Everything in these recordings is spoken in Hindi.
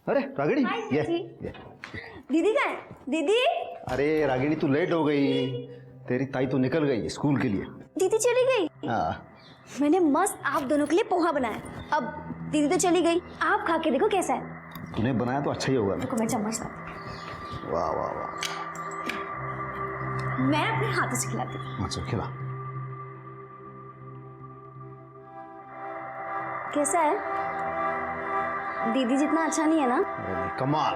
अरे रागिनी, ये दीदी कहाँ है? दीदी अरे रागिनी तू लेट हो गई, तेरी ताई तो निकल गई स्कूल के लिए। दीदी चली गई। हाँ मैंने मस्त आप दोनों के लिए पोहा बनाया। अब दीदी तो चली गई, आप खा के देखो कैसा है। तूने बनाया तो अच्छा ही होगा। देखो मैं चम्मच लाती। वाह वाह वाह। मैं अपने हाथों से खिलाती हूँ। अच्छा खिला। कैसा है? दीदी जितना अच्छा नहीं है ना? अरे नहीं, कमाल,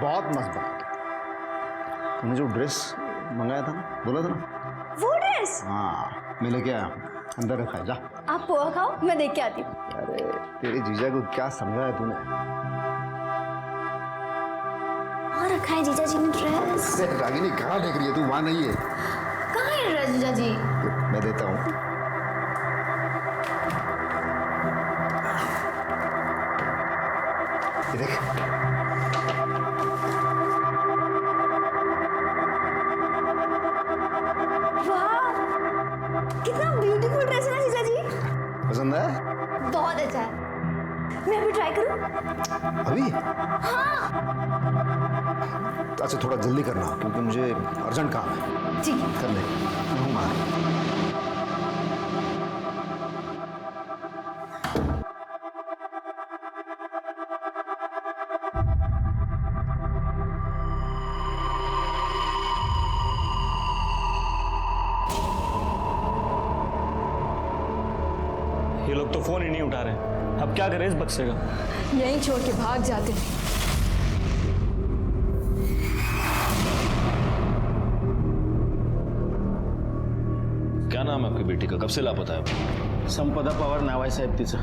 बहुत मस्त बना। तूने जो ड्रेस मंगाया था ना, बोला था ना, वो ड्रेस? हाँ मैं लेके आया, अंदर रखा है, जा। आप पोहा खाओ, मैं देख के आती हूँ। अरे तेरे जीजा को क्या समझाया तूने? वहाँ रखा है जीजा जी ने ड्रेस। रागिनी कहाँ देख रही है तू? वहाँ नहीं है। कहाँ है ड्रेस जीजा जी? मैं देता हूँ। ये देख। वाह, कितना ब्यूटीफुल ड्रेस है ना जीजा जी। पसंद है? बहुत अच्छा है। मैं अभी ट्राई करूँ? अभी? हाँ। अच्छा थोड़ा जल्दी करना क्योंकि मुझे अर्जेंट काम है। ठीक है। कर ले। मैं हूँ। ये लोग तो फोन ही नहीं उठा रहे, अब क्या करें इस बक्से का? यहीं छोड़ के भाग जाते। क्या नाम है आपकी बेटी का? कब से लापता है? संपदा पवार नाव आहे साहेब तिचं।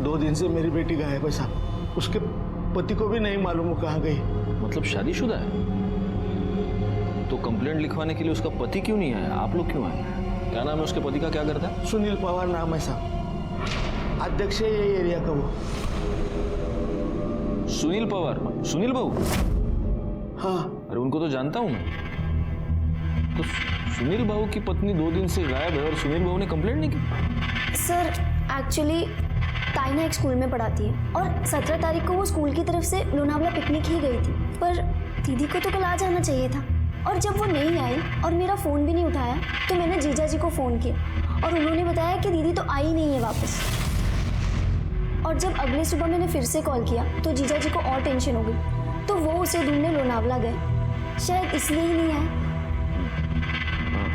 2 दिन से मेरी बेटी गायब है साहब। उसके पति को भी नहीं मालूम वो कहाँ गई। मतलब शादीशुदा है? तो कंप्लेंट लिखवाने के लिए उसका पति क्यों नहीं आया? आप लोग क्यों आए? क्या नाम है उसके पति का? क्या करता है? सुनील पवार नाम है साहब, अध्यक्ष है ये एरिया का वो। सुनील पवार? सुनील बाबू? हाँ। अरे उनको तो जानता हूं मैं। तो सुनील बाबू की पत्नी 2 दिन से गायब है और सुनील बाबू ने कंप्लेंट नहीं की? सर एक्चुअली ताई ना एक स्कूल में पढ़ाती है और 17 तारीख को वो स्कूल की तरफ से लोनावला पिकनिक ही गई थी, पर दीदी को तो कल आ जाना चाहिए था। और जब वो नहीं आई और मेरा फ़ोन भी नहीं उठाया तो मैंने जीजा जी को फ़ोन किया और उन्होंने बताया कि दीदी तो आई नहीं है वापस। और जब अगले सुबह मैंने फिर से कॉल किया तो जीजा जी को और टेंशन हो गई, तो वो उसे ढूंढने लोनावला गए, शायद इसलिए ही नहीं आए।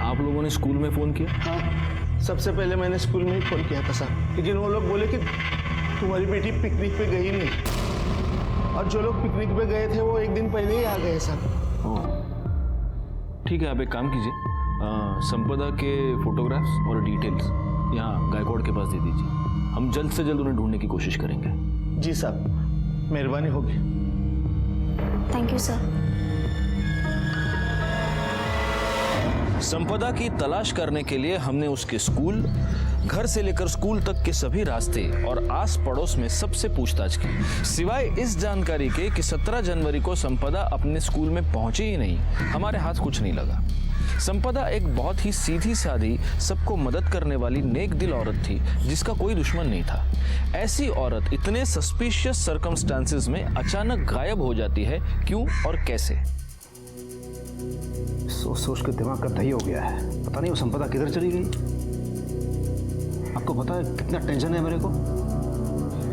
आप लोगों ने स्कूल में फोन किया? हाँ, सबसे पहले मैंने स्कूल में ही फोन किया था साहब, लेकिन वो लोग बोले कि तुम्हारी बेटी पिकनिक पे गई नहीं। और जो लोग पिकनिक पे गए थे वो 1 दिन पहले ही आ गए साहब। ठीक है, आप एक काम कीजिए, संपदा के फोटोग्राफ्स और डिटेल्स यहाँ गायकवाड़ के पास दे दीजिए। हम जल्द से जल्द उन्हें ढूंढने की कोशिश करेंगे। जी साहब, मेहरबानी होगी। Thank you sir. संपदा की तलाश करने के लिए हमने उसके स्कूल, घर से लेकर स्कूल तक के सभी रास्ते और आस पड़ोस में सबसे पूछताछ की। सिवाय इस जानकारी के कि 17 जनवरी को संपदा अपने स्कूल में पहुंची ही नहीं, हमारे हाथ कुछ नहीं लगा। संपदा एक बहुत ही सीधी सादी, सबको मदद करने वाली नेक दिल औरत थी जिसका कोई दुश्मन नहीं था। ऐसी औरत इतने सस्पिशियस सर्कमस्टांसेस में अचानक गायब हो जाती है, क्यों और कैसे? सोच सोच के दिमाग का दही हो गया है। पता नहीं वो संपदा किधर चली गई। आपको पता है कितना टेंशन है मेरे को?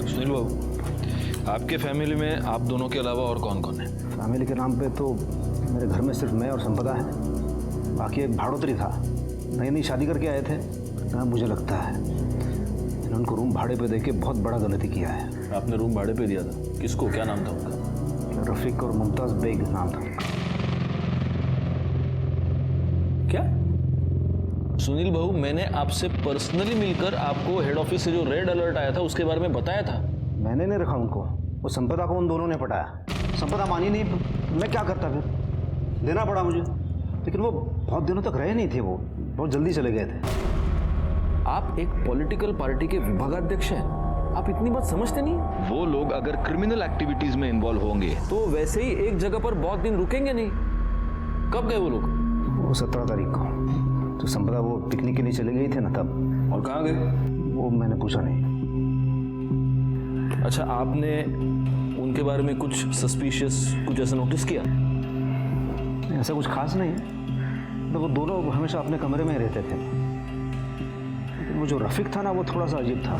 सुनील बाबू, आपके फैमिली में आप दोनों के अलावा और कौन कौन है? फैमिली के नाम पे तो मेरे घर में सिर्फ मैं और संपदा है, बाकी एक भाड़ोत्री था, नई नई शादी करके आए थे ना। मुझे लगता है इन्होंने उनको रूम भाड़े पे देके बहुत बड़ा गलती किया है। आपने रूम भाड़े पे दिया था? किसको? क्या नाम था उनका? रफीक और मुमताज बेग नाम था उनका। क्या? सुनील बाबू, मैंने आपसे पर्सनली मिलकर आपको हेड ऑफिस से जो रेड अलर्ट आया था उसके बारे में बताया था। मैंने नहीं रखा उनको, वो संपदा को उन दोनों ने पटाया। संपदा मानी नहीं, मैं क्या करता फिर? देना पड़ा मुझे, लेकिन वो बहुत दिनों तक रहे नहीं थे, वो बहुत जल्दी चले गए थे। आप एक पॉलिटिकल पार्टी के विभागाध्यक्ष हैं, आप इतनी बात समझते नहीं? वो लोग अगर क्रिमिनल एक्टिविटीज में इन्वॉल्व होंगे तो वैसे ही एक जगह पर बहुत दिन रुकेंगे नहीं। कब गए वो लोग? वो 17 तारीख को, तो संपदा वो पिकनिक के लिए चले गई थे ना तब। और कहाँ गए? वो मैंने पूछा नहीं। अच्छा, आपने उनके बारे में कुछ सस्पिशियस, कुछ ऐसा नोटिस किया? ऐसा कुछ खास नहीं है, तो वो दोनों हमेशा अपने कमरे में ही रहते थे। लेकिन वो जो रफीक था ना, वो थोड़ा सा अजीब था।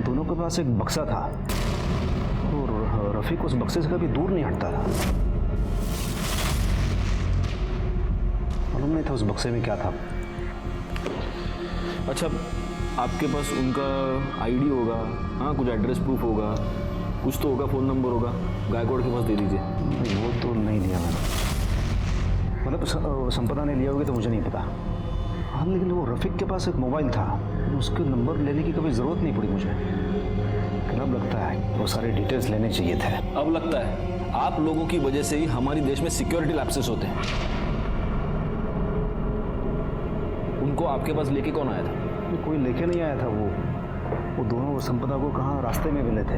दोनों के पास एक बक्सा था और रफीक उस बक्से से कभी दूर नहीं हटता था। मालूम नहीं था उस बक्से में क्या था। अच्छा, आपके पास उनका आईडी होगा, हाँ, कुछ एड्रेस प्रूफ होगा, कुछ तो होगा, फ़ोन नंबर होगा, गायकवाड़ के पास दे दीजिए। नहीं, वो तो नहीं लिया मैंने। मतलब संपदा ने लिया होगी तो मुझे नहीं पता। हाँ, लेकिन वो रफीक के पास एक मोबाइल था, उसके नंबर लेने की कभी ज़रूरत नहीं पड़ी मुझे। लेकिन अब लगता है वो सारे डिटेल्स लेने चाहिए थे। अब लगता है आप लोगों की वजह से ही हमारे देश में सिक्योरिटी लैप्सेस होते हैं। उनको आपके पास लेके कौन आया था? कोई लेके नहीं आया था। वो दोनों वो संपदा को कहाँ रास्ते में मिले थे।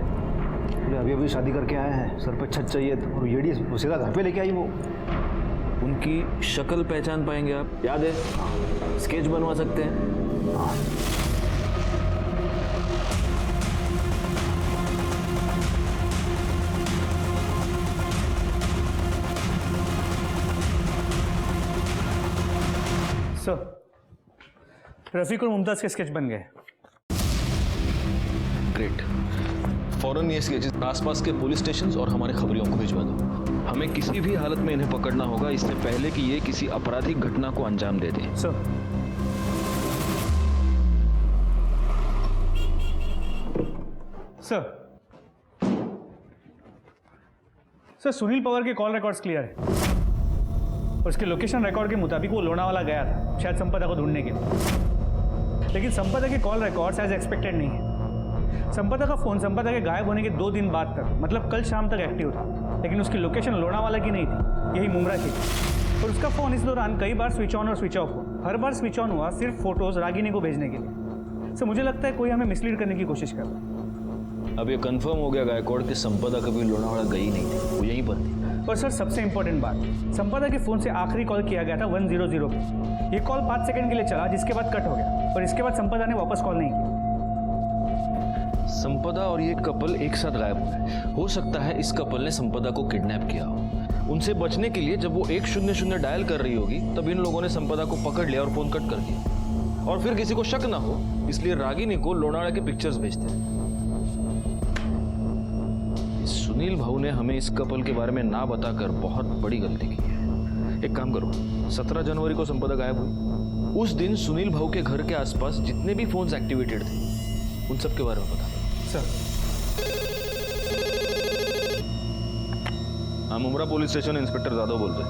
बोले अभी अभी शादी करके आए हैं, सर पे छत चाहिए, और येड़ी वो सीधा घर पे लेके आई। वो उनकी शक्ल पहचान पाएंगे आप? याद है? स्केच बनवा सकते हैं? हाँ। सर, रफीक और मुमताज़ के स्केच बन गए। ग्रेट। फौरन ये स्केचेस आसपास के पुलिस स्टेशन और हमारे खबरियों को भिजवा दो। हमें किसी भी हालत में इन्हें पकड़ना होगा, इससे पहले कि ये किसी आपराधिक घटना को अंजाम दे दें। सर, सर सुनील पवार के कॉल रिकॉर्ड्स क्लियर है। उसके लोकेशन रिकॉर्ड के मुताबिक वो लोनावाला गया था, शायद संपदा को ढूंढने के लिए। लेकिन संपदा के कॉल रिकॉर्ड्स एज एक्सपेक्टेड नहीं है। संपदा का फ़ोन संपदा के गायब होने के 2 दिन बाद तक, मतलब कल शाम तक एक्टिव था, लेकिन उसकी लोकेशन लोनावाला की नहीं थी, यही मुमरा की थी। और उसका फ़ोन इस दौरान कई बार स्विच ऑन और स्विच ऑफ हुआ। हर बार स्विच ऑन हुआ सिर्फ फोटोज़ रागिनी को भेजने के लिए। सर, मुझे लगता है कोई हमें मिसलीड करने की कोशिश कर रहा है। अब ये कंफर्म हो गया गायकवाड़ कि संपदा कभी लोनावाला गई नहीं थी, वो यहीं पर थी। और सर, सबसे इंपॉर्टेंट बात, संपदा के फ़ोन से आखिरी कॉल किया गया था 100 पे। ये कॉल 5 सेकंड के लिए चला, जिसके बाद कट हो गया, और इसके बाद संपदा ने वापस कॉल नहीं किया। संपदा और ये कपल एक साथ गायब हुए। हो सकता है इस कपल ने संपदा को किडनैप किया हो। उनसे बचने के लिए जब वो 100 डायल कर रही होगी, तब इन लोगों ने संपदा को पकड़ लिया और फोन कट कर दिया। और फिर किसी को शक ना हो, इसलिए रागिनी को लोनावाला के पिक्चर्स भेजते हैं। सुनील भाऊ ने हमें इस कपल के बारे में ना बताकर बहुत बड़ी गलती की है। एक काम करो, 17 जनवरी को संपदा गायब हुई। उस दिन सुनील भाऊ के घर के आसपास जितने भी फोन्स एक्टिवेटेड थे, उन सब के बारे में बता दो। सर, हाँ, Mumbra police station inspector Jadhav बोल रहे।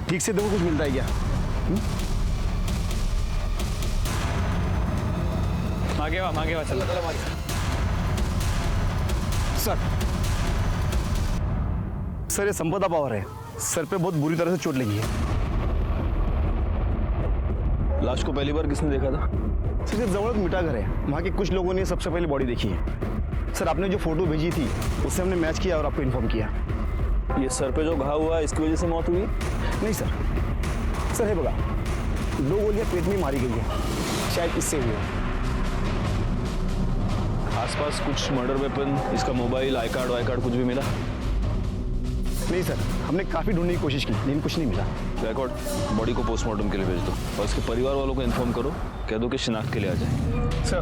ठीक से देखो, कुछ मिलता है क्या? मांगे वा चल। सर, ये संपदा पवार है। सर पे बहुत बुरी तरह से चोट लगी है। लाश को पहली बार किसने देखा था? सर, ये जवळ मिठा घर है, वहाँ के कुछ लोगों ने सबसे पहले बॉडी देखी है। सर, आपने जो फोटो भेजी थी उससे हमने मैच किया और आपको इन्फॉर्म किया। ये सर पे जो घाव हुआ, इसकी वजह से मौत हुई? नहीं सर, सर है बघा, 2 गोलियां पेट में मारी गई है, शायद इससे हुई है। आसपास कुछ मर्डर वेपन, इसका मोबाइल, आई कार्ड कुछ भी मिला? नहीं सर, हमने काफ़ी ढूंढने की कोशिश की लेकिन कुछ नहीं मिला। गायकवाड़, बॉडी को पोस्टमार्टम के लिए भेज दो और उसके परिवार वालों को इन्फॉर्म करो, कह दो कि शिनाख्त के लिए आ जाए। सर,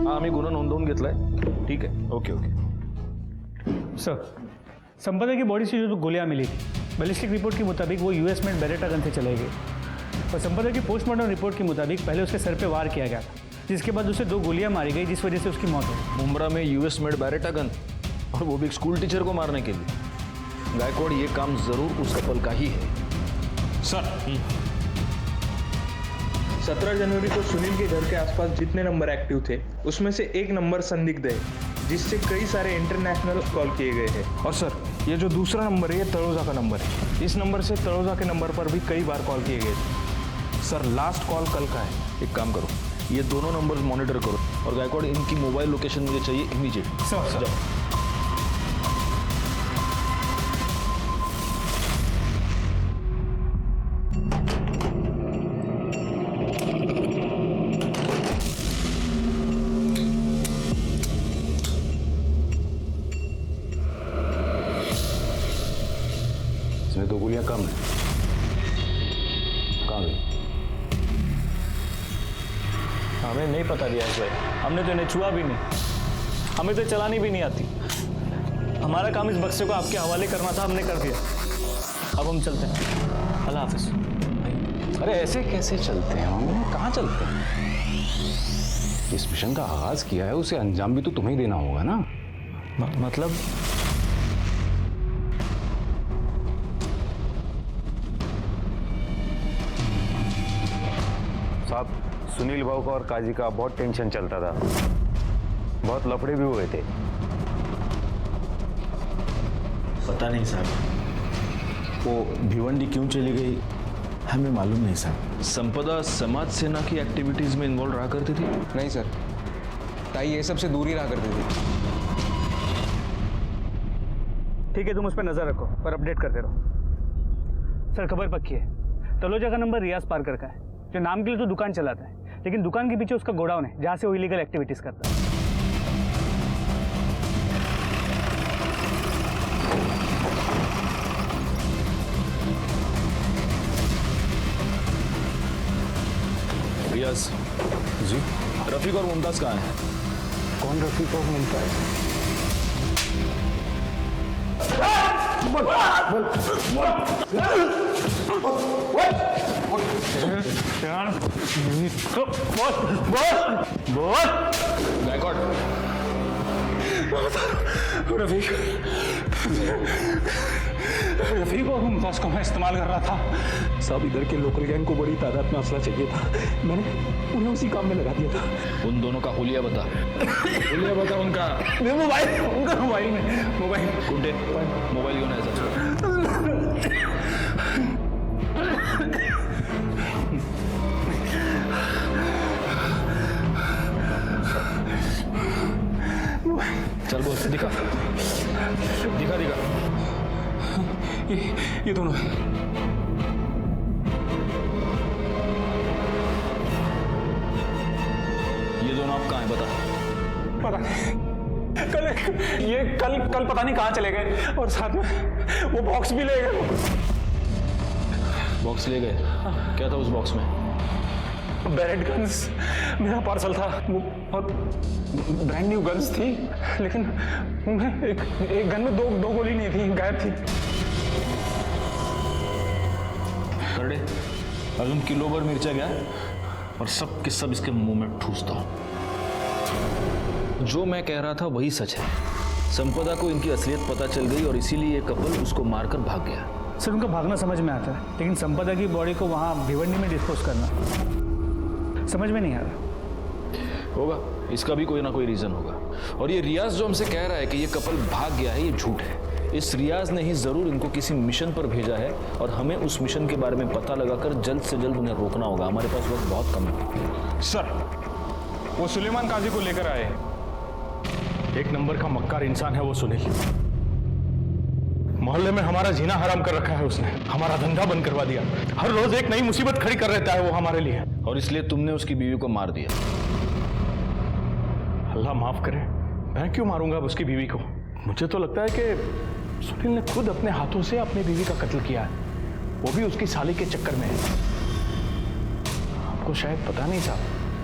आम्ही गुन्हा नोंदवून घेतलाय। ठीक है, ओके। सर, संपदा की बॉडी से जो गोलियां मिली थी, बैलिस्टिक रिपोर्ट के मुताबिक वो यूएस मेड बेरेटा गन से चले गए। और संपदा की पोस्टमार्टम रिपोर्ट के मुताबिक पहले उसके सर पे वार किया गया था, जिसके बाद उसे 2 गोलियां मारी गई, जिस वजह से उसकी मौत हो गई। मुमरा में यूएस मेड बेरेटा गन, और वो भी एक स्कूल टीचर को मारने के लिए। गायकवाड़, ये काम जरूर उस कपल का ही है। सर, 17 जनवरी को सुनील के घर के आसपास जितने नंबर एक्टिव थे, उसमें से एक नंबर संदिग्ध है, जिससे कई सारे इंटरनेशनल कॉल किए गए हैं। और सर, ये जो दूसरा नंबर है, ये तलोजा का नंबर है। इस नंबर से तलोजा के नंबर पर भी कई बार कॉल किए गए थे। सर, लास्ट कॉल कल का है। एक काम करो, ये दोनों नंबर मॉनिटर करो और गायकवाड़ इनकी मोबाइल लोकेशन मुझे चाहिए इमीडिएट। सर इसमें 2 गोलियां कम है। कहाँ गई? हमें नहीं पता दिया भाई, हमने तो इन्हें छुआ भी नहीं, हमें तो चलानी भी नहीं आती। हमारा काम इस बक्से को आपके हवाले करना था, हमने कर दिया। अब हम चलते हैं, अल्लाह हाफिज। अरे ऐसे कैसे चलते हैं हम, कहाँ चलते हैं? इस मिशन का आगाज किया है, उसे अंजाम भी तो तुम्हें ही देना होगा ना। मतलब साहब, सुनील भाऊ का और काजी का बहुत टेंशन चलता था, बहुत लफड़े भी हुए थे। पता नहीं साहब, वो भिवंडी क्यों चली गई हमें मालूम नहीं साहब। संपदा समाज सेना की एक्टिविटीज में इन्वॉल्व रहा करती थी? नहीं सर, ताई ये सब से दूर ही रहा करती थी। ठीक है, तुम उस पर नजर रखो पर अपडेट करते रहो। सर खबर पक्की है, तलोजा का नंबर रियाज पारकर का है, जो नाम के लिए तो दुकान चलाता है, लेकिन दुकान के पीछे उसका गोडाउन है जहाँ से वो इलीगल एक्टिविटीज करता है। रियाज जी, रफीक और मुमताज कहाँ हैं? कौन रफीक और मुमताज? गायकवाड़, रफीक और मुमताज को मैं इस्तेमाल कर रहा था। सब इधर के लोकल गैंग को बड़ी तादाद में असला चाहिए था, मैंने उन्हें उसी काम में लगा दिया था। उन दोनों का हुलिया बता। बोलिए बता उनका मोबाइल, उनका मोबाइल में मोबाइल गुड्डे, मोबाइल क्यों नहीं है? चल बोल, दिखा दिखा दिखा। ये दोनों आप कहाँ हैं बता। पता नहीं, कल पता नहीं कहाँ चले गए, और साथ में वो बॉक्स भी ले गए। बॉक्स ले गए? क्या था उस बॉक्स में? बैरेट गन्स, मेरा पार्सल था वो, और ब्रांड न्यू गन्स थी, लेकिन उनमें एक गन में दो गोली नहीं थी, गायब थी। करडे, अजून किलोभर मिर्चा गया और सब के सब इसके मुंह में ठूसता हूं। जो मैं कह रहा था वही सच है। संपदा को इनकी असलियत पता चल गई और इसीलिए ये कपल उसको मारकर भाग गया। सर उनका भागना समझ में आता है, लेकिन संपदा की बॉडी को वहाँ भिवंडी में डिस्पोज करना समझ में नहीं आ रहा। होगा, इसका भी कोई ना कोई रीजन होगा। और ये रियाज जो हमसे कह रहा है कि ये कपल भाग गया है, ये झूठ है। इस रियाज ने ही जरूर इनको किसी मिशन पर भेजा है और हमें उस मिशन के बारे में पता लगाकर जल्द से जल्द उन्हें रोकना होगा। हमारे पास वक्त बहुत कम है। सर, वो सुलेमान काजी को लेकर आए। एक नंबर का मक्कार इंसान है वो सुनील। मोहल्ले में हमारा जीना हराम कर रखा है उसने, हमारा धंधा बंद करवा दिया। हर रोज एक नई मुसीबत खड़ी कर रहता है वो हमारे लिए। और इसलिए तुमने उसकी बीवी को मार दिया। अल्लाह माफ करे, मैं क्यों मारूंगा उसकी बीवी को? मुझे तो लगता है कि सुनील ने खुद अपने हाथों से अपनी बीवी का कत्ल किया है, वो भी उसकी साली के चक्कर में है। आपको शायद पता नहीं था,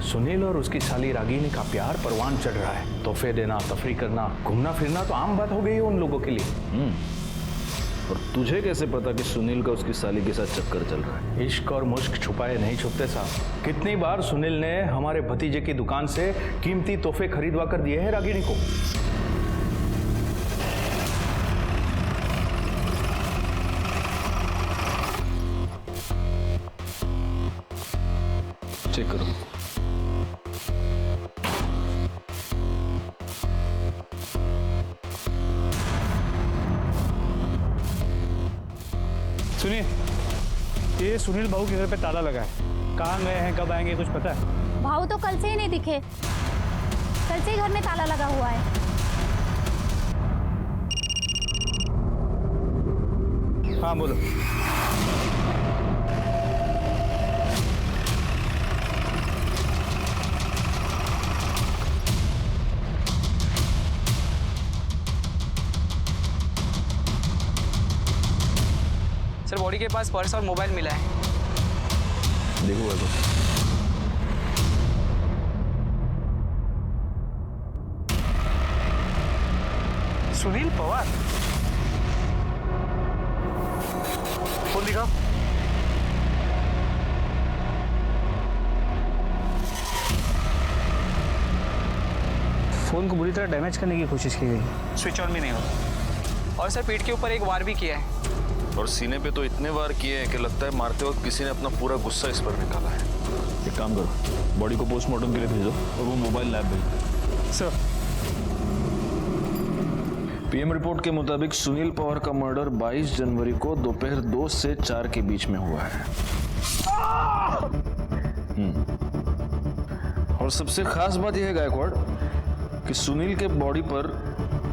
सुनील और उसकी साली रागिनी का प्यार परवान चढ़ रहा है। तोहफे देना, तफरी करना, घूमना फिरना तो आम बात हो गई है उन लोगों के लिए। और तुझे कैसे पता कि सुनील का उसकी साली के साथ चक्कर चल रहा है? इश्क और मुश्क छुपाए नहीं छुपते साहब। कितनी बार सुनील ने हमारे भतीजे की दुकान से कीमती तोहफे खरीदवा कर दिए हैं रागिनी को। चेक करो। सुनिए, ये सुनील बाबू के घर पे ताला लगा है। कहाँ गए हैं, कब आएंगे, कुछ पता है? भाऊ तो कल से ही नहीं दिखे, कल से ही घर में ताला लगा हुआ है। हाँ बोलो। सर बॉडी के पास पर्स और मोबाइल मिला है। देखो तो सुनील पवार, फोन दिखाओ। फोन को बुरी तरह डैमेज करने की कोशिश की गई, स्विच ऑन भी नहीं होता। और सर पीठ के ऊपर एक वार भी किया है। और सीने पे तो इतने वार किए हैं कि लगता है मारते वक्त किसी ने अपना पूरा गुस्सा इस पर निकाला है। एक काम करो, बॉडी को पोस्टमार्टम के लिए भेजो और वो मोबाइल लैब भेजो। सर पीएम रिपोर्ट के मुताबिक सुनील पवार का मर्डर 22 जनवरी को दोपहर 2 से 4 के बीच में हुआ है। और सबसे खास बात यह है गायकवाड़ कि सुनील के बॉडी पर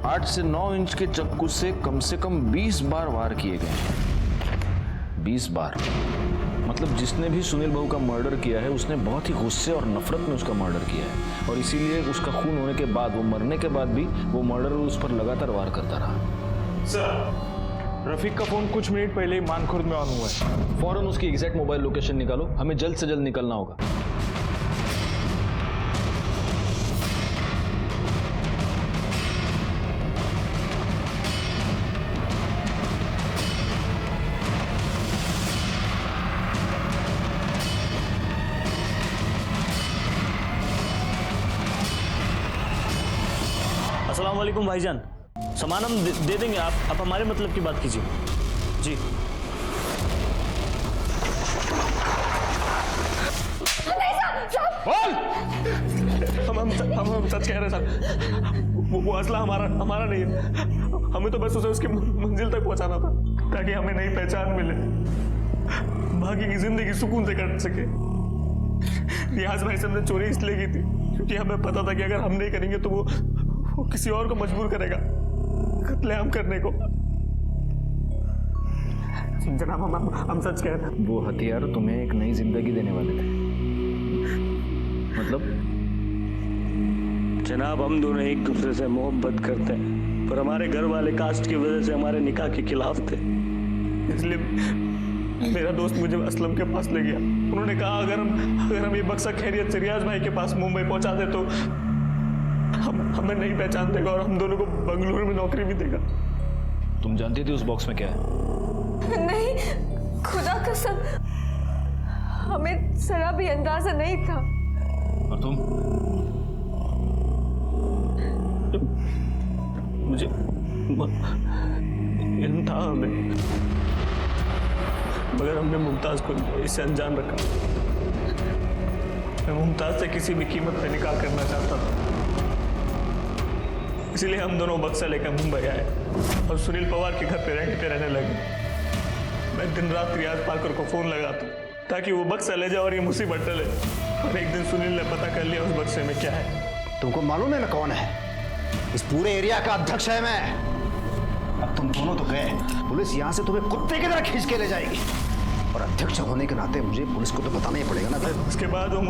8 से 9 इंच के चाकू से कम 20 बार वार किए गए। 20 बार मतलब जिसने भी सुनील बहू का मर्डर किया है उसने बहुत ही गुस्से और नफरत में उसका मर्डर किया है, और इसीलिए उसका खून होने के बाद, वो मरने के बाद भी वो मर्डर उस पर लगातार वार करता रहा। सर रफीक का फोन कुछ मिनट पहले ही मानखुर्द में ऑन हुआ है। फौरन उसकी एग्जैक्ट मोबाइल लोकेशन निकालो, हमें जल्द से जल्द निकलना होगा। अस्सलाम वालेकुम भाईजान, सामान हम दे देंगे, आप हमारे मतलब की बात कीजिए जी। हम सच कह रहे हैं सर, वो असला हमारा नहीं है। हमें तो बस उसे उसकी मंजिल तक पहुंचाना था ताकि हमें नई पहचान मिले, बाकी की जिंदगी सुकून से कट सके। रियाज भाई से हमने चोरी इसलिए की थी क्योंकि हमें पता था कि अगर हम नहीं करेंगे तो वो किसी और को मजबूर करेगा कत्लेआम करने को। जनाब हम सच कह रहे हैं। वो हथियार तुम्हें एक नई जिंदगी देने वाले थे। मतलब जनाब हम दोनों एक दूसरे से मोहब्बत करते हैं, पर हमारे घर वाले कास्ट की वजह से हमारे निकाह के खिलाफ थे, इसलिए मेरा दोस्त मुझे असलम के पास ले गया। उन्होंने कहा अगर हम ये बक्सा खैरियत से रियाज भाई के पास मुंबई पहुंचा दे तो हमें नहीं पहचान देगा और हम दोनों को बंगलुरु में नौकरी भी देगा। तुम जानती थी उस बॉक्स में क्या है? नहीं, खुदा कसम हमें जरा भी अंदाजा नहीं था। और तुम? मुझे था हमें, मगर हमने मुमताज को इससे अनजान रखा। मैं मुमताज से किसी भी कीमत पे निकाह करना चाहता था, इसीलिए हम दोनों बक्सा लेकर मुंबई आए और सुनील पवार के घर पे रेंट पे रहने लगे। मैं दिन रात रियाज पाकर को फोन लगाता ताकि वो बक्सा ले जाए और ये मुसीबत टले। और एक दिन सुनील ने पता कर लिया उस बक्से में क्या है। तुमको मालूम है मैं कौन है? इस पूरे एरिया का अध्यक्ष है मैं। अब तुम दोनों तो गए, पुलिस यहाँ से तुम्हें कुत्ते की तरह खींच के ले जाएगी, और अध्यक्ष होने के नाते मुझे पुलिस को तो बताना ही पड़ेगा ना। उसके बाद वो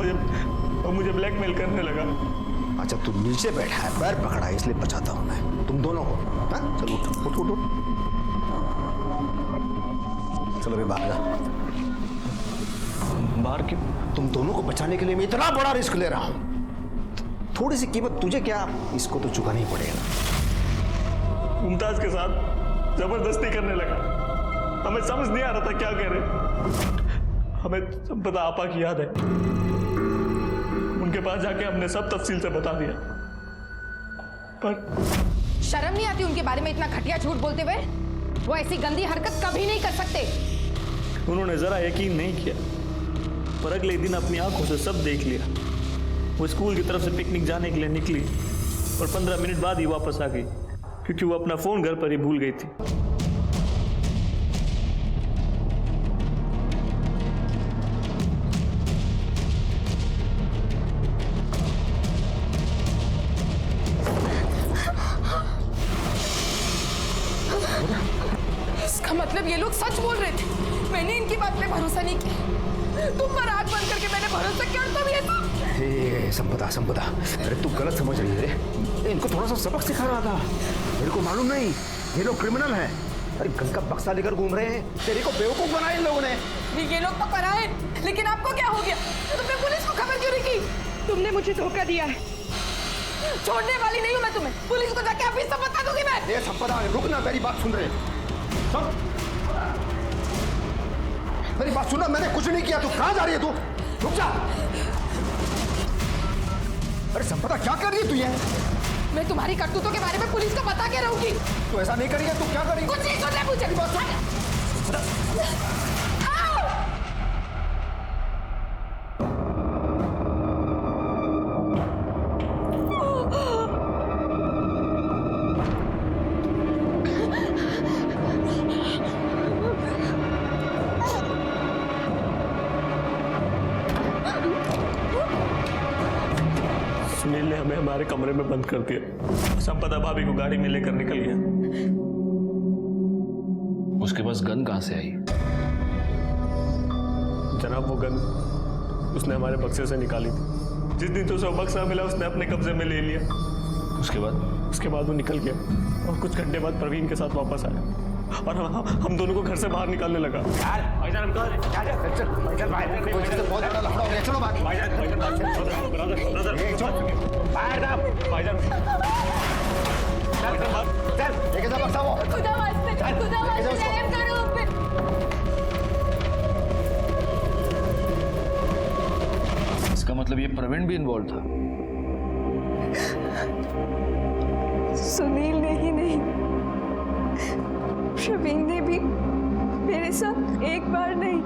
मुझे ब्लैकमेल करने लगा। अच्छा तू नीचे बैठा है, पैर पकड़ा है, इसलिए बचाता हूँ मैं तुम दोनों को। हाँ चलो उठ उठ उठ, चलो भी बाहर जा। बाहर क्यों? तुम दोनों को बचाने के लिए मैं इतना बड़ा रिस्क ले रहा हूँ, थोड़ी सी कीमत तुझे क्या, इसको तो चुकाना ही पड़ेगा। मुमताज के साथ जबरदस्ती करने लगा, हमें समझ नहीं आ रहा था क्या करें। हमें संपदा आपा की याद है, उनके पास जाके हमने सब तफसील से बता दिया, पर शर्म नहीं आती उनके बारे में इतना घटिया झूठ बोलते हुए? वो ऐसी गंदी हरकत कभी नहीं कर सकते। उन्होंने जरा यकीन नहीं किया, पर अगले दिन अपनी आंखों से सब देख लिया। वो स्कूल की तरफ से पिकनिक जाने के लिए निकली और 15 मिनट बाद ही वापस आ गई, क्योंकि वो अपना फोन घर पर ही भूल गई थी। मतलब ये लोग सच बोल रहे थे। मैंने इनकी बात पे भरोसा नहीं किया। तुम पर आंख बंद करके मैंने भरोसा किया, तब ये सब। संपदा, अरे तू गलत समझ रही है। इनको थोड़ा सा सबक सिखा रहा था। मेरे को मालूम नहीं ये लोग क्रिमिनल हैं। अरे गन का बक्सा लेकर घूम रहे हैं। तेरे को बेवकूफ बनाया इन लोगों ने। ये लोग तो पराए, लेकिन आपको क्या हो गया? तुमने पुलिस को खबर क्यों नहीं की? तुमने मुझे धोखा दिया है। छोड़ने वाली नहीं हूँ मैं तुम्हें। पुलिस को जाके अभी सब बता दूंगी मैं। ये संपदा, रुक ना, मेरी बात सुन रहे। सुन, मेरी बात सुनना। मैंने कुछ नहीं किया। तू कहाँ जा रही है? तू रुक जा। अरे संपदा, क्या कर रही है तू ये? मैं तुम्हारी करतूतों के बारे में पुलिस को बता के रहूंगी। तू ऐसा नहीं करेगी। तू क्या करेगी? कुछ नहीं सुन रहे मुझे। बात सुन। सुनील ने हमें हमारे कमरे में बंद कर दिया। संपदा भाभी को गाड़ी में लेकर निकल गया। उसके पास गन कहां से आई? जनाब, वो गन उसने हमारे बक्से से निकाली थी। जिस दिन तो उसे वो बक्सा मिला उसने अपने कब्जे में ले लिया। उसके बाद वो निकल गया और कुछ घंटे बाद प्रवीण के साथ वापस आया और हम दोनों को घर से बाहर निकालने लगा। इसका मतलब ये प्रवीण भी इन्वॉल्व था? सुनील ने ही नहीं, प्रवीण ने भी मेरे साथ एक बार नहीं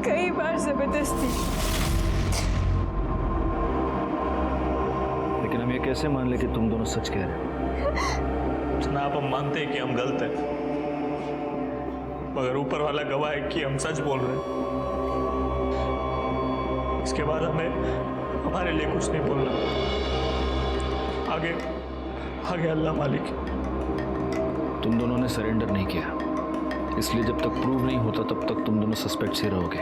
कई बार जबरदस्ती। लेकिन हम ये कैसे मान ले कि तुम दोनों सच कह रहे हो? जनाब, हम मानते हैं कि हम गलत हैं, मगर ऊपर वाला गवाह है कि हम सच बोल रहे हैं। इसके बाद हमें हमारे लिए कुछ नहीं बोलना। आगे अल्लाह मालिक। तुम दोनों ने सरेंडर नहीं किया, इसलिए जब तक प्रूव नहीं होता तब तक तुम दोनों सस्पेक्ट्स ही रहोगे।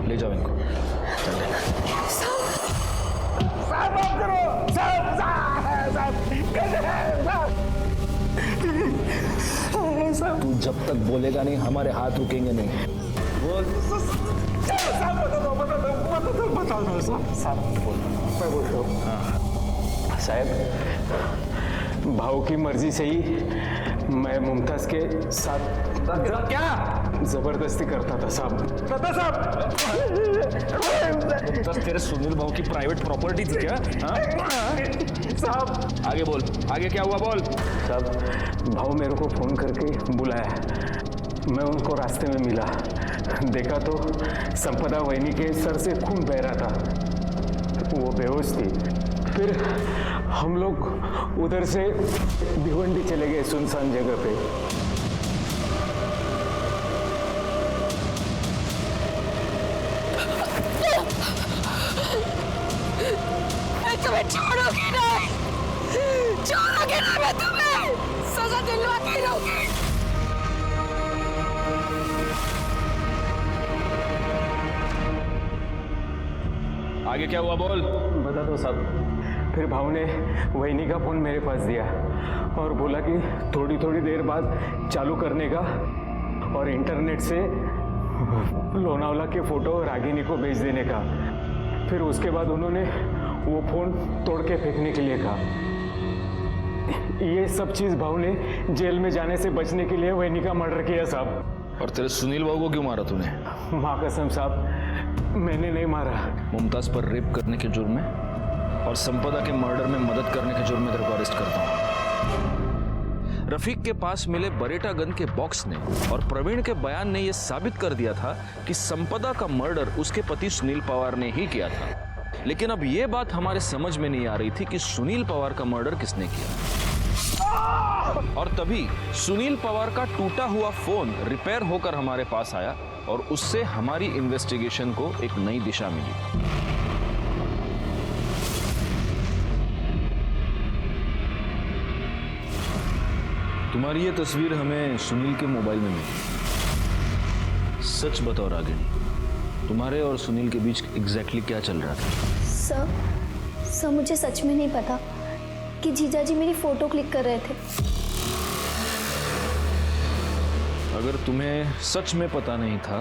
ले जाओ इनको। तू जब तक बोलेगा नहीं हमारे हाथ रुकेंगे नहीं। बोल। साहब, भाव की मर्जी से ही मैं मुमताज के साथ क्या जबरदस्ती करता था साहब। मुमताज तेरे सुनील भाव की प्राइवेट प्रॉपर्टी थी क्या? साहब आगे बोल, आगे क्या हुआ बोल। साहब, भाव मेरे को फोन करके बुलाया। मैं उनको रास्ते में मिला, देखा तो संपदा वैनी के सर से खून बह रहा था। वो बेहोश थी। फिर हम लोग उधर से भिवंडी चले गए सुनसान जगह पे। मैं तुम्हें छोड़ूंगी नहीं, छोड़ूंगी नहीं मैं तुम्हें, सजा दिलवा के रहूंगी। आगे क्या हुआ बोल। बता दो साहब। फिर भाव ने वैनी का फोन मेरे पास दिया और बोला कि थोड़ी थोड़ी देर बाद चालू करने का और इंटरनेट से लोनावला के फोटो रागिनी को भेज देने का। फिर उसके बाद उन्होंने वो फोन तोड़ के फेंकने के लिए कहा। ये सब चीज भाव ने जेल में जाने से बचने के लिए वैनी का मर्डर किया साहब। और तेरे सुनील भाव को क्यों मारा तूने? माँ कसम साहब, मैंने नहीं मारा। मुमताज पर रेप करने के जुर्म में और संपदा के मर्डर में मदद करने के जुर्म में तेरे को अरेस्ट करता हूं। रफीक के पास मिले बरेटा गन के बॉक्स ने और प्रवीण के बयान ने यह साबित कर दिया था कि संपदा का मर्डर उसके पति सुनील पवार ने ही किया था। लेकिन अब यह बात हमारे समझ में नहीं आ रही थी कि सुनील पवार का मर्डर किसने किया। और तभी सुनील पवार का टूटा हुआ फोन रिपेयर होकर हमारे पास आया और उससे हमारी इन्वेस्टिगेशन को एक नई दिशा मिली। तुम्हारी ये तस्वीर हमें सुनील के मोबाइल में मिली। सच बताओ रागिनी, तुम्हारे और सुनील के बीच एग्जैक्टली क्या चल रहा था? सर मुझे सच में नहीं पता कि जीजाजी मेरी फोटो क्लिक कर रहे थे। अगर तुम्हें सच में पता नहीं था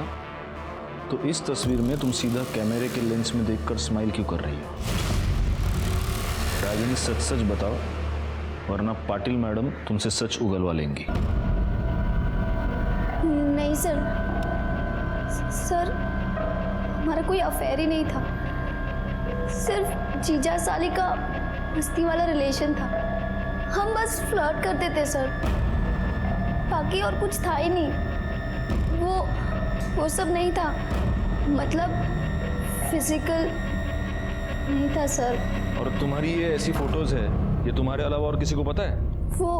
तो इस तस्वीर में तुम सीधा कैमरे के लेंस में देखकर स्माइल क्यों कर रही हो? रागिनी सच सच बताओ, वरना पाटिल मैडम तुमसे सच उगलवा लेंगी। नहीं सर हमारा कोई अफेयर ही नहीं था, सिर्फ जीजा साली का मस्ती वाला रिलेशन था। हम बस फ्लर्ट करते थे सर, बाकी और कुछ था ही नहीं। वो सब नहीं था, मतलब फिजिकल नहीं था सर। और तुम्हारी ये ऐसी फोटोज है, ये तुम्हारे अलावा और किसी को पता है? वो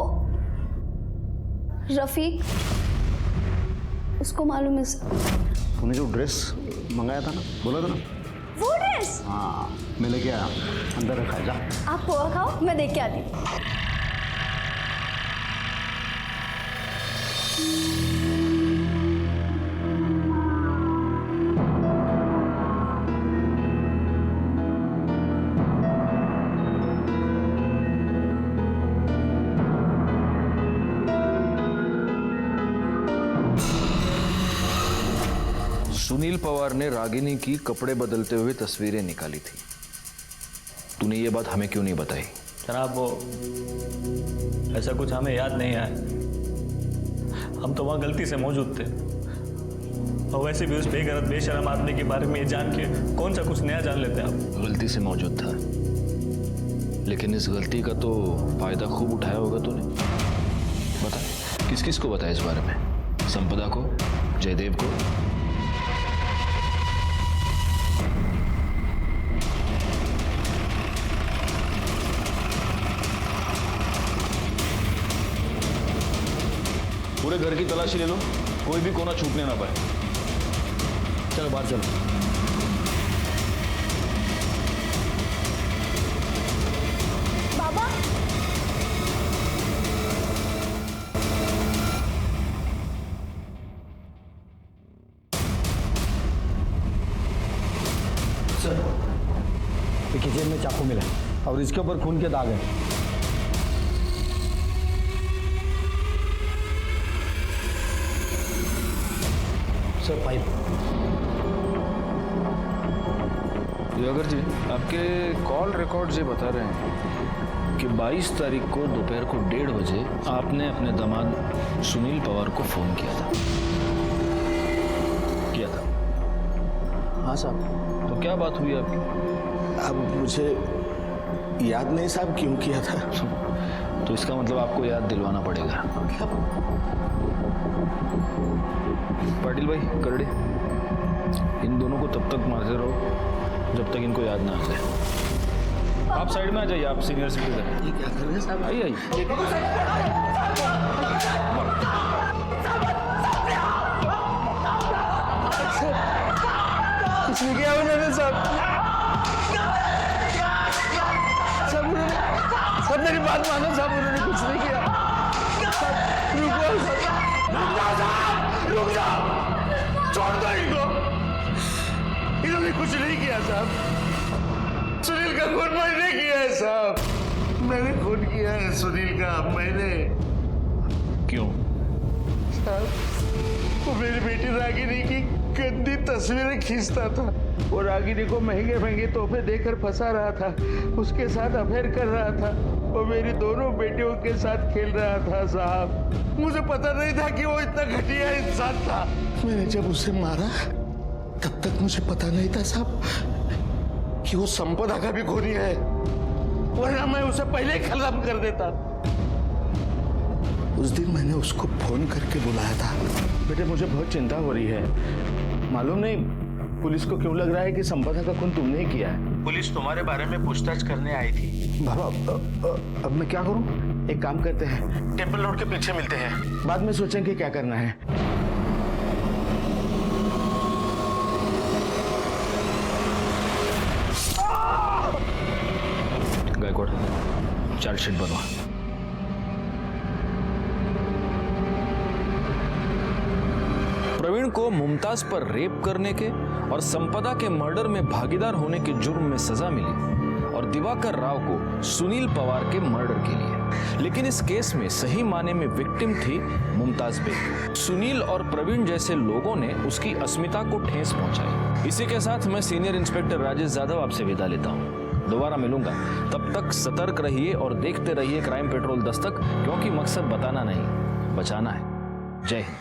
रफीक, उसको मालूम है सर। तूने जो ड्रेस मंगाया था ना, बोला था ना, वो ड्रेस? हाँ मैं लेके आया, अंदर रखा है, जा। आप पोहा खाओ, मैं देख के आती हूँ। सुनील पवार ने रागिनी की कपड़े बदलते हुए तस्वीरें निकाली थी। तूने ये बात हमें क्यों नहीं बताई? जनाब वो ऐसा कुछ हमें याद नहीं आया, हम तो वहां गलती से मौजूद थे। और वैसे भी उस बेगरत बेशरम आदमी के बारे में ये जान के कौन सा कुछ नया जान लेते हैं आप? गलती से मौजूद था, लेकिन इस गलती का तो फायदा खूब उठाया होगा तूने। बता किस किस को बताया इस बारे में? संपदा को, जयदेव को? पूरे घर की तलाशी ले लो, कोई भी कोना छूटने ना पाए। चलो बाहर चलो। बाबा सर, ये किचन में चाकू मिला और इसके ऊपर खून के दाग हैं। Sir pipe. योगर जी, आपके कॉल रिकॉर्ड्स ये बता रहे हैं कि 22 तारीख को दोपहर को 1:30 बजे आपने अपने दामाद सुनील पवार को फोन किया था। हाँ साहब। तो क्या बात हुई आपकी? अब मुझे याद नहीं साहब क्यों किया था। तो इसका मतलब आपको याद दिलवाना पड़ेगा। पाटिल भाई, करड़े, इन दोनों को तब तक मारते रहो जब तक इनको याद ना आ जाए। आप साइड में आ जाइए, आप सीनियर सिटीजन। ये क्या कर रहे हैं साहब? आइए कुछ नहीं किया उन्होंने साहब। सब मेरी बात मानो साहब, उन्होंने कुछ नहीं किया। रुक जाओ, छोड़ दो इनको। इन्होंने कुछ नहीं किया साहब। सुनील का खून मैंने किया है साहब, मैंने खून किया है सुनील का। मैंने क्यों? साहब वो मेरी बेटी रागिनी की गंदी तस्वीरें खींचता था। वो रागिनी को महंगे महंगे तोहफे देकर फंसा रहा था, उसके साथ अफेयर कर रहा था। वो मेरी दोनों बेटियों के साथ खेल रहा था साहब। मुझे पता नहीं था कि वो इतना घटिया इंसान था। मैंने जब उसे मारा तब तक मुझे पता नहीं था साहब कि वो संपदा का भी खूनी है, वरना मैं उसे पहले ही खत्म कर देता। उस दिन मैंने उसको फोन करके बुलाया था। बेटे मुझे बहुत चिंता हो रही है, मालूम नहीं पुलिस को क्यों लग रहा है कि संपदा का खून तुमने ही किया है। पुलिस तुम्हारे बारे में पूछताछ करने आई थी। बाबा अब मैं क्या करूं? एक काम करते हैं, टेम्पल रोड के पीछे मिलते हैं, बाद में सोचेंगे क्या करना है। गायकवाड़, चार्जशीट बनवा। प्रवीण को मुमताज पर रेप करने के और संपदा के मर्डर में भागीदार होने के जुर्म में सजा मिली और दिवाकर राव को सुनील पवार के मर्डर के लिए। लेकिन इस केस में सही माने में विक्टिम थी मुमताज बेग। सुनील और प्रवीण जैसे लोगों ने उसकी अस्मिता को ठेस पहुंचाई। इसी के साथ मैं सीनियर इंस्पेक्टर राजेश यादव आपसे विदा लेता हूं। दोबारा मिलूंगा, तब तक सतर्क रहिए और देखते रहिए क्राइम पेट्रोल दस्तक, क्योंकि मकसद बताना नहीं, बचाना है। जय हिंद।